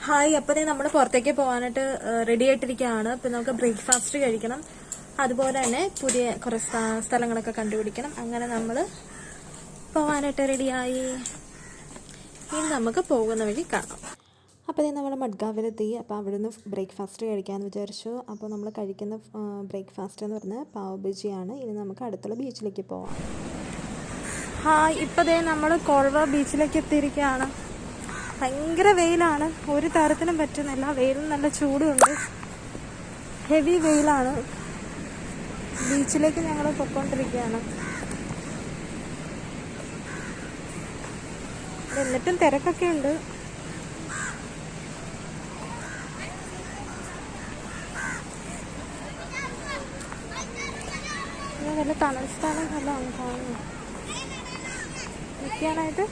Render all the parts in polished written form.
Hi, അപ്പോൾ നമ്മൾ പുറത്തേക്ക് പോകാനായിട്ട് റെഡി ആയിട്ടിരിക്കുകയാണ്. അപ്പം നമുക്ക് ബ്രേക്ക്ഫാസ്റ്റ് കഴിക്കണം, അതുപോലെ തന്നെ പുതിയ കുറേ സ്ഥലങ്ങളൊക്കെ കണ്ടുപിടിക്കണം. അങ്ങനെ നമ്മൾ പോകാനായിട്ട് റെഡിയായി. ഇനി നമുക്ക് പോകുന്ന വഴി കാണാം. അപ്പോൾ നമ്മൾ മഡ്ഗാവിലെത്തി. അപ്പോൾ അവിടെ നിന്ന് ബ്രേക്ക്ഫാസ്റ്റ് കഴിക്കാമെന്ന് വിചാരിച്ചു. അപ്പോൾ നമ്മൾ കഴിക്കുന്ന ബ്രേക്ക്ഫാസ്റ്റ് എന്ന് പറഞ്ഞാൽ പാവ് ബജിയാണ്. ഇനി നമുക്ക് അടുത്തുള്ള ബീച്ചിലേക്ക് പോവാം. ഹായ്, ഇപ്പോൾ നമ്മൾ കോൾവ ബീച്ചിലേക്ക് എത്തിയിരിക്കുകയാണ്. ഭയങ്കര വെയിലാണ്, ഒരു തരത്തിനും പറ്റുന്നില്ല. വെയിലും നല്ല ചൂടുണ്ട്, ഹെവി വെയിലാണ്. ബീച്ചിലേക്ക് ഞങ്ങൾ പൊയ്ക്കൊണ്ടിരിക്കുകയാണ്. എന്നിട്ടും തിരക്കൊക്കെ ഉണ്ട്. വല്ല തണൽ സ്ഥലം വല്ലതും കാണുന്നു നിൽക്കാനായിട്ട്.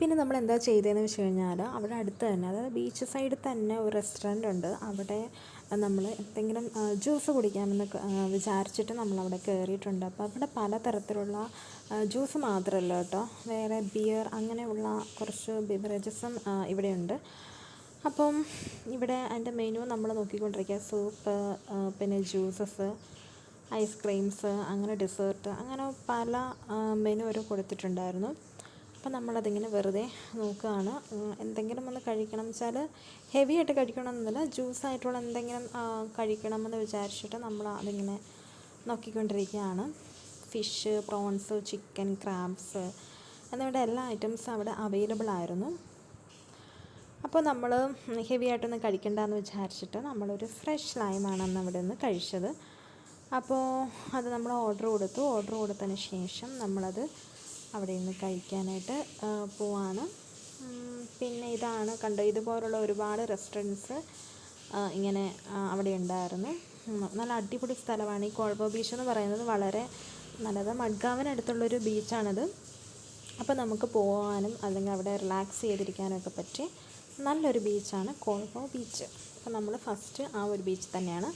പിന്നെ നമ്മൾ എന്താ ചെയ്തതെന്ന് വെച്ച് കഴിഞ്ഞാൽ, അവിടെ അടുത്ത് തന്നെ, അതായത് ബീച്ച് സൈഡിൽ തന്നെ ഒരു റെസ്റ്റോറൻ്റ് ഉണ്ട്. അവിടെ നമ്മൾ എന്തെങ്കിലും ജ്യൂസ് കുടിക്കാമെന്ന് വിചാരിച്ചിട്ട് നമ്മളവിടെ കയറിയിട്ടുണ്ട്. അപ്പോൾ അവിടെ പലതരത്തിലുള്ള ജ്യൂസ് മാത്രമല്ല കേട്ടോ, വേറെ ബിയർ അങ്ങനെയുള്ള കുറച്ച് ബിവറേജസും ഇവിടെയുണ്ട്. അപ്പം ഇവിടെ അതിൻ്റെ മെനു നമ്മൾ നോക്കിക്കൊണ്ടിരിക്കുക. സൂപ്പ്, പിന്നെ ജ്യൂസസ്, ഐസ്ക്രീംസ്, അങ്ങനെ ഡെസേർട്ട്, അങ്ങനെ പല മെനു ഒരു കൊടുത്തിട്ടുണ്ടായിരുന്നു. അപ്പം നമ്മളതിങ്ങനെ വെറുതെ നോക്കുകയാണ്. എന്തെങ്കിലും ഒന്ന് കഴിക്കണം വെച്ചാൽ ഹെവി ആയിട്ട് കഴിക്കണമെന്നില്ല, ജ്യൂസായിട്ടുള്ള എന്തെങ്കിലും കഴിക്കണമെന്ന് വിചാരിച്ചിട്ട് നമ്മൾ അതിങ്ങനെ നോക്കിക്കൊണ്ടിരിക്കുകയാണ്. ഫിഷ്, പ്രോൺസ്, ചിക്കൻ, ക്രാബ്സ് എന്നിവിടെ എല്ലാ ഐറ്റംസും അവിടെ അവൈലബിൾ ആയിരുന്നു. അപ്പോൾ നമ്മൾ ഹെവി ആയിട്ടൊന്നും കഴിക്കണ്ടെന്ന് വിചാരിച്ചിട്ട് നമ്മളൊരു ഫ്രഷ് ലൈമാണ് അന്ന് അവിടെ നിന്ന് കഴിച്ചത്. അപ്പോൾ അത് നമ്മൾ ഓർഡർ കൊടുത്തതിന് ശേഷം നമ്മളത് അവിടെ നിന്ന് കഴിക്കാനായിട്ട് പോവാണ്. പിന്നെ ഇതാണ് കണ്ടോ, ഇതുപോലുള്ള ഒരുപാട് റെസ്റ്റോറൻറ്റ്സ് ഇങ്ങനെ അവിടെ ഉണ്ടായിരുന്നു. നല്ല അടിപൊളി സ്ഥലമാണ് ഈ കോൾവ ബീച്ച് എന്ന് പറയുന്നത്. വളരെ നല്ലത്, മഡ്ഗാവിനടുത്തുള്ളൊരു ബീച്ചാണിത്. അപ്പോൾ നമുക്ക് പോകാനും അല്ലെങ്കിൽ അവിടെ റിലാക്സ് ചെയ്തിരിക്കാനൊക്കെ പറ്റി നല്ലൊരു ബീച്ചാണ് കോൾവ ബീച്ച്. അപ്പോൾ നമ്മൾ ഫസ്റ്റ് ആ ഒരു ബീച്ച് തന്നെയാണ്